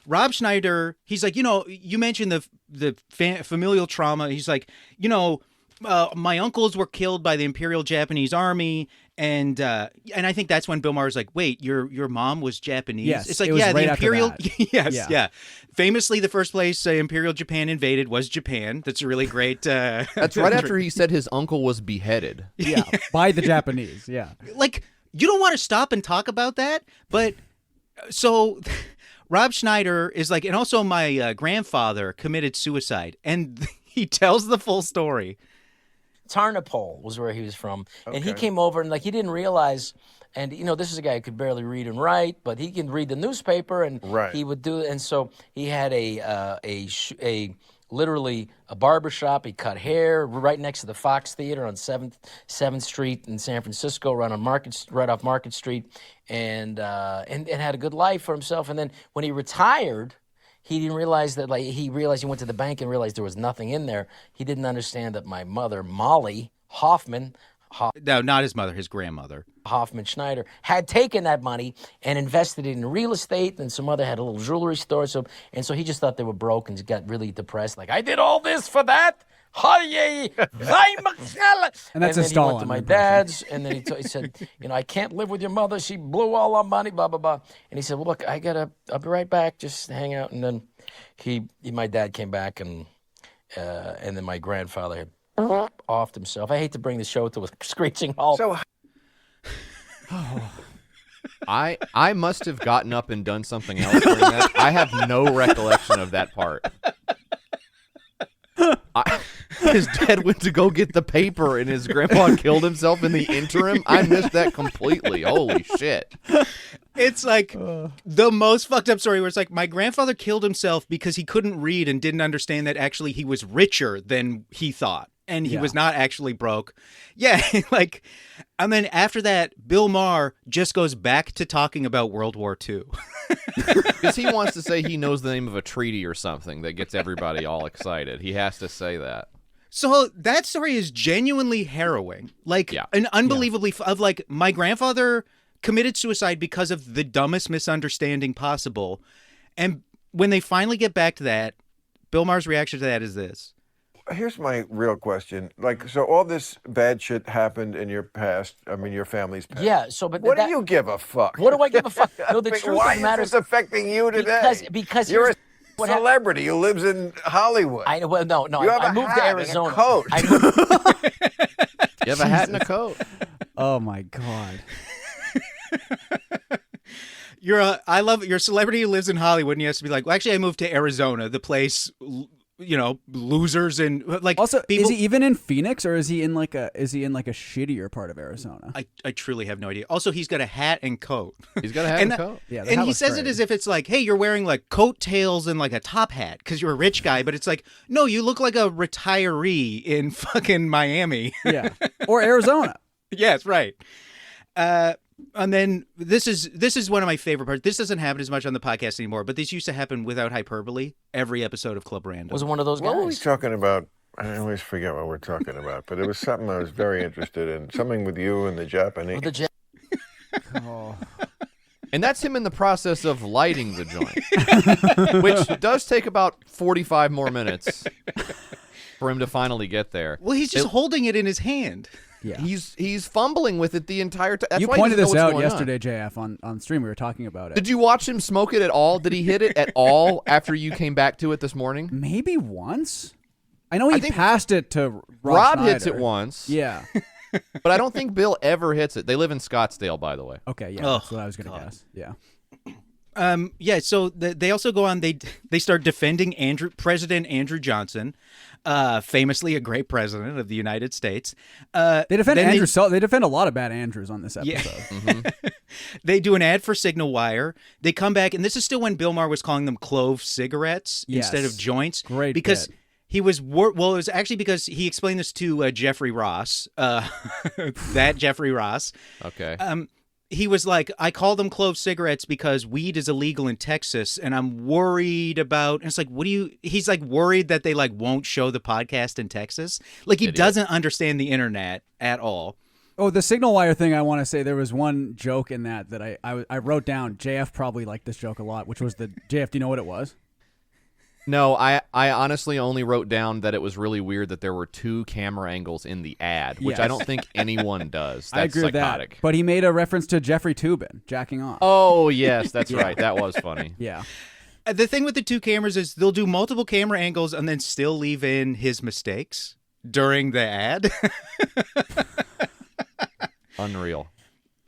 Rob Schneider, he's like, you mentioned the familial trauma. He's like, my uncles were killed by the Imperial Japanese Army, and I think that's when Bill Maher's like, wait, your mom was Japanese? Yes, it's like, it was yeah, right the after Imperial. that. Yes, yeah. Famously, the first place Imperial Japan invaded was Japan. That's a really great. That's right after he said his uncle was beheaded. Yeah, by the Japanese. Yeah, like you don't want to stop and talk about that, but so. Rob Schneider is like, and also my grandfather committed suicide, and he tells the full story. Tarnopol was where he was from, and he came over and he didn't realize. And this is a guy who could barely read and write, but he can read the newspaper, and he would do. And so he had literally a barber shop. He cut hair right next to the Fox Theater on 7th Street in San Francisco, right off Market Street, and had a good life for himself. And then when he retired, he didn't realize that he went to the bank and realized there was nothing in there. He didn't understand that my mother, Molly Hoffman. No, not his mother, his grandmother. Schneider had taken that money and invested it in real estate, and some other had a little jewelry store. So he just thought they were broke and got really depressed. Like, I did all this for that. And that's then a Stalin he went to my impression. dad's, and then he said, I can't live with your mother. She blew all our money, blah, blah, blah. And he said, well, look, I'll be right back. Just hang out. And then my dad came back, and then my grandfather had offed himself. I hate to bring the show to a screeching halt. So I must have gotten up and done something else during that. I have no recollection of that part. His dad went to go get the paper, and his grandpa killed himself in the interim. I missed that completely. Holy shit. It's like the most fucked up story where it's like, my grandfather killed himself because he couldn't read and didn't understand that actually he was richer than he thought. And he was not actually broke. Yeah, and then after that, Bill Maher just goes back to talking about World War II. Because he wants to say he knows the name of a treaty or something that gets everybody all excited. He has to say that. So that story is genuinely harrowing. And unbelievably, my grandfather committed suicide because of the dumbest misunderstanding possible. And when they finally get back to that, Bill Maher's reaction to that is this. here's my real question. Like, so all this bad shit happened in your past. I mean, your family's past. Yeah. So, but what do you give a fuck? What do I give a fuck? No, the truth why of the matter is this affecting you today? Because you're a what celebrity who lives in Hollywood. I well, no. You I have a moved hat to Arizona. and a coat. You have a hat and a coat. Oh my God. I love it. You're a celebrity who lives in Hollywood, and he has to be like, well, actually, I moved to Arizona, the place, you know, losers and like. Also, people, is he even in Phoenix, or is he in like a shittier part of Arizona? I truly have no idea. Also, he's got a hat and coat. He's got a hat and a coat. Yeah, and he says it as if it's like, hey, you're wearing like coattails and like a top hat because you're a rich guy, but it's like, no, you look like a retiree in fucking Miami. Yeah, or Arizona. Yes, right. And then this is one of my favorite parts. This doesn't happen as much on the podcast anymore, but this used to happen without hyperbole every episode of Club Random. Was one of those guys. What were we talking about? I always forget what we're talking about, but it was something I was very interested in. Something with you and the Japanese. Oh. And that's him in the process of lighting the joint, which does take about 45 more minutes for him to finally get there. Well, he's just holding it in his hand. Yeah. He's fumbling with it the entire time. You pointed this out yesterday, JF, on stream. We were talking about it. Did you watch him smoke it at all? Did he hit it at all after you came back to it this morning? Maybe once. I know he passed it to Rob Schneider. hits it once. Yeah. But I don't think Bill ever hits it. They live in Scottsdale, by the way. Okay, yeah, that's what I was going to guess. Yeah. Yeah, so they also go on, they start defending President Andrew Johnson, famously a great president of the United States. They defend Andrew. They defend a lot of bad Andrews on this episode. Yeah. Mm-hmm. They do an ad for Signal Wire. They come back, and this is still when Bill Maher was calling them clove cigarettes instead of joints. Great because bit. he was it was actually because he explained this to Jeffrey Ross, that Jeffrey Ross. Okay. He was like, I call them clove cigarettes because weed is illegal in Texas, and I'm worried about. And it's like, he's like worried that they like won't show the podcast in Texas. Like he doesn't understand the internet at all. Oh, the signal wire thing, I want to say there was one joke in that I wrote down. JF probably liked this joke a lot, which was JF, do you know what it was? No, I honestly only wrote down that it was really weird that there were 2 camera angles in the ad, which I don't think anyone does. That's I agree psychotic. with that. But he made a reference to Jeffrey Toobin jacking off. Oh, yes, that's right. That was funny. Yeah. The thing with the 2 cameras is they'll do multiple camera angles and then still leave in his mistakes during the ad. Unreal.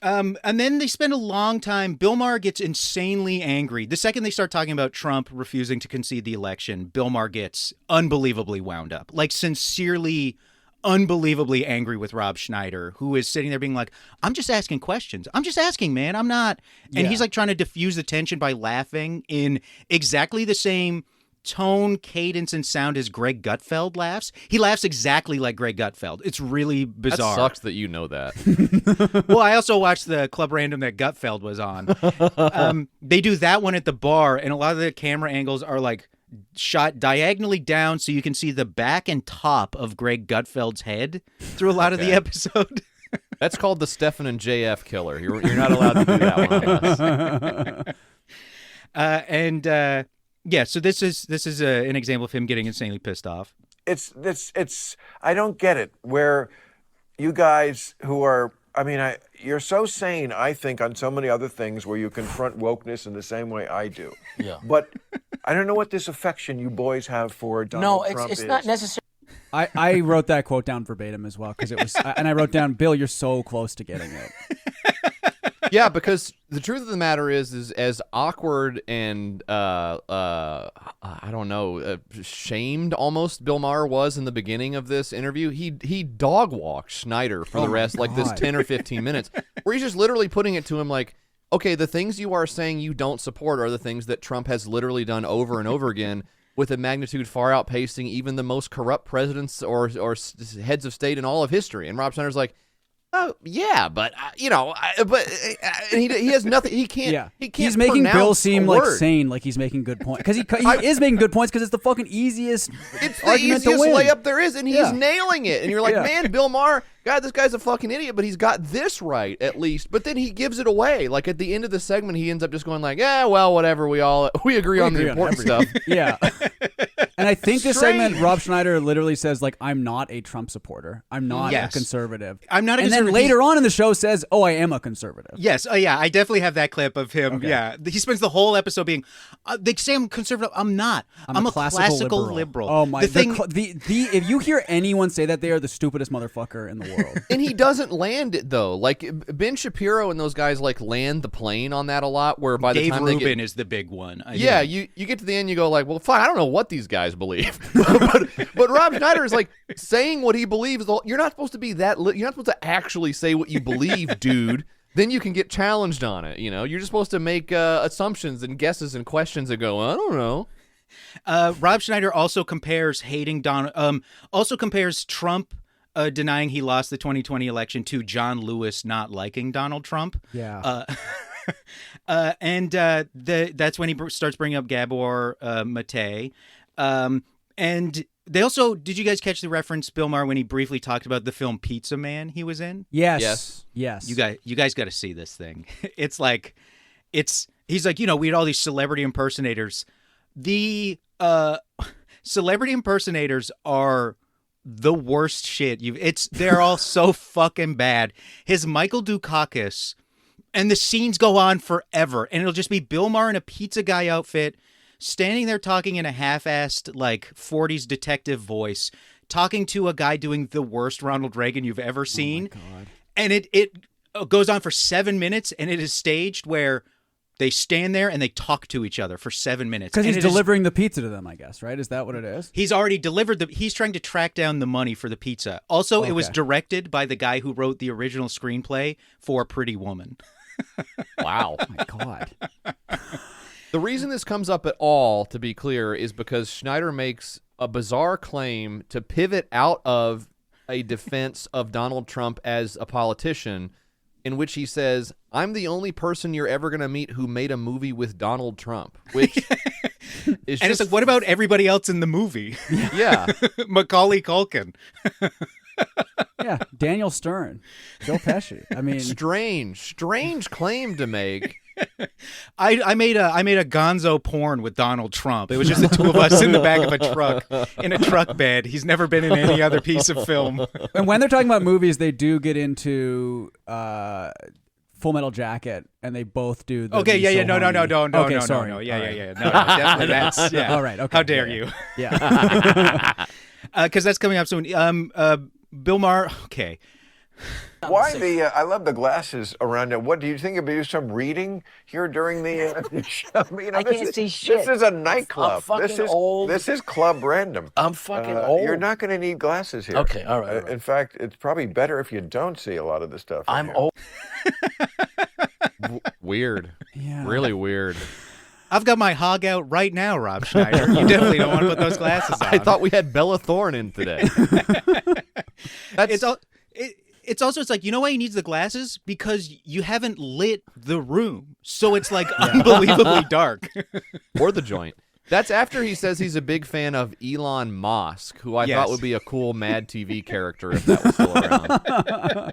And then they spend a long time. Bill Maher gets insanely angry. The second they start talking about Trump refusing to concede the election, Bill Maher gets unbelievably wound up. Like, sincerely, unbelievably angry with Rob Schneider, who is sitting there being like, I'm just asking questions. I'm just asking, man. I'm not. And he's like trying to diffuse the tension by laughing in exactly the same tone, cadence, and sound as Greg Gutfeld laughs. He laughs exactly like Greg Gutfeld. It's really bizarre. That sucks that you know that. Well, I also watched the Club Random that Gutfeld was on. They do that one at the bar, and a lot of the camera angles are like shot diagonally down so you can see the back and top of Greg Gutfeld's head through a lot of the episode. That's called the Stefan and JF killer. You're not allowed to do that one on us. Yeah, so this is an example of him getting insanely pissed off. It's I don't get it. Where you guys who are, you're so sane, I think, on so many other things where you confront wokeness in the same way I do. Yeah. But I don't know what this affection you boys have for Donald Trump is. No, it's not necessary. I wrote that quote down verbatim as well because it was, and I wrote down, Bill, you're so close to getting it. Yeah, because the truth of the matter is as awkward and I don't know, shamed almost Bill Maher was in the beginning of this interview. He dog walked Schneider for the rest, like this 10 or 15 minutes, where he's just literally putting it to him like, okay, the things you are saying you don't support are the things that Trump has literally done over and over again, with a magnitude far outpacing even the most corrupt presidents or heads of state in all of history. And Rob Schneider's like, oh yeah, but he has nothing. He can't. Yeah, he can't. He's making Bill seem like word. sane, like he's making good points because he is making good points because it's the fucking easiest. It's the argument easiest to win. layup there is, and he's nailing it. And you're like, man, Bill Maher, God, this guy's a fucking idiot, but he's got this right at least. But then he gives it away. Like at the end of the segment, he ends up just going like, yeah, well, whatever. We agree on the important stuff. Yeah. And I think this segment, Rob Schneider literally says, like, I'm not a Trump supporter. I'm not a conservative. I'm not a conservative. And then later on in the show says, oh, I am a conservative. Yes. Yeah, I definitely have that clip of him. Okay. Yeah. He spends the whole episode being, they say I'm conservative. I'm not. I'm a classical liberal. Oh, my. The thing, if you hear anyone say that, they are the stupidest motherfucker in the world. And he doesn't land it, though. Like, Ben Shapiro and those guys, like, land the plane on that a lot, where by the Dave time Rubin they get... is the big one. Yeah, you get to the end, you go like, well, fine, I don't know what these guys believe. but Rob Schneider is like saying what he believes. You're not supposed to be that. You're not supposed to actually say what you believe, dude. Then you can get challenged on it. You know, you're just supposed to make assumptions and guesses and questions and go, I don't know. Rob Schneider also compares Trump denying he lost the 2020 election to John Lewis not liking Donald Trump. Yeah. That's when he starts bringing up Gabor Mate. And they also, did you guys catch the reference, Bill Maher, when he briefly talked about the film Pizza Man he was in? Yes. You guys got to see this thing. He's like, we had all these celebrity impersonators. The celebrity impersonators are the worst shit. They're all so fucking bad. His Michael Dukakis, and the scenes go on forever, and it'll just be Bill Maher in a pizza guy outfit, standing there talking in a half-assed, like, 40s detective voice, talking to a guy doing the worst Ronald Reagan you've ever seen. Oh, my God. And it goes on for 7 minutes, and it is staged where they stand there and they talk to each other for 7 minutes. Because he's delivering the pizza to them, I guess, right? Is that what it is? He's already delivered he's trying to track down the money for the pizza. Also, It was directed by the guy who wrote the original screenplay for Pretty Woman. Wow. Oh, my God. The reason this comes up at all, to be clear, is because Schneider makes a bizarre claim to pivot out of a defense of Donald Trump as a politician, in which he says, I'm the only person you're ever going to meet who made a movie with Donald Trump, which is And it's like, what about everybody else in the movie? Yeah. Macaulay Culkin. Yeah, Daniel Stern, Joe Pesci. I mean, Strange claim to make. I made a gonzo porn with Donald Trump. It was just the two of us in the back of a truck, in a truck bed. He's never been in any other piece of film. and when they're talking about movies, they do get into Full Metal Jacket, and they both do. The Okay, Me yeah, So no, Horny. sorry. All right. Yeah. No, definitely that's, yeah. All right, okay. How dare you? Yeah. Because that's coming up soon. Bill Maher, okay. Why I love the glasses around it. What do you think of some reading here during the show? I can't see shit. This is a nightclub. I'm fucking old. This is club random. I'm fucking old. You're not going to need glasses here. Okay, all right. In fact, it's probably better if you don't see a lot of the stuff. in I'm here. old. Weird. Yeah. Really weird. I've got my hog out right now, Rob Schneider. You definitely don't want to put those glasses on. I thought we had Bella Thorne in today. It's also, it's like, you know why he needs the glasses? Because you haven't lit the room. So it's like unbelievably dark. Or the joint. That's after he says he's a big fan of Elon Musk, who I Yes. thought would be a cool Mad TV character if that was still around.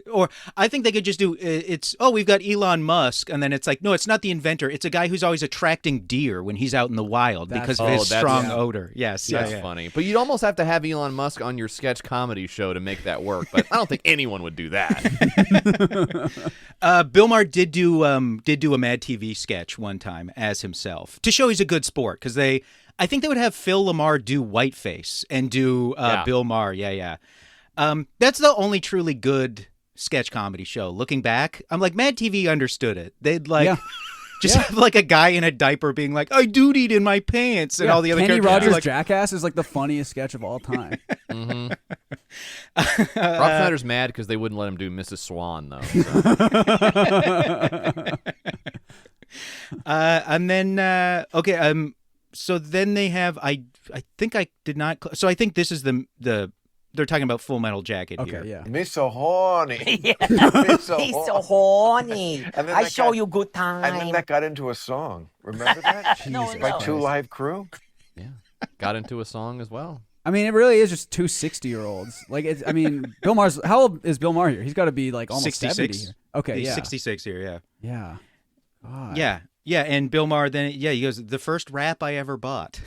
Or I think they could just do we've got Elon Musk, and then it's like, no, it's not the inventor. It's a guy who's always attracting deer when he's out in the wild because of his strong odor. Yes, That's funny. But you'd almost have to have Elon Musk on your sketch comedy show to make that work. But I don't think anyone would do that. Bill Maher did do a Mad TV sketch one time as himself to show he's a good sport, because I think they would have Phil Lamar do Whiteface and do Bill Maher. Yeah. That's the only truly good sketch comedy show. Looking back, I'm like, Mad TV understood it. They'd have like a guy in a diaper being like, I dootied in my pants, and all the other Kenny characters Rogers are like, Jackass is like the funniest sketch of all time. Mm-hmm. Rob Schneider's mad because they wouldn't let him do Mrs. Swan, though. So. And then so then they have I think I did not. So I think this is the they're talking about Full Metal Jacket here. Okay, yeah. Me so horny. Yeah. He's He's so horny. And then I that show got- you good time. And then that got into a song. Remember that? No, By no. Two Live Crew? Yeah. Got into a song as well. I mean, it really is just two 60-year-olds. Like, it's. I mean, Bill Maher's. How old is Bill Maher here? He's got to be like almost 66. 70 here. Okay, He's yeah. 66 here, yeah. Yeah. God. Yeah, and Bill Maher then he goes, the first rap I ever bought.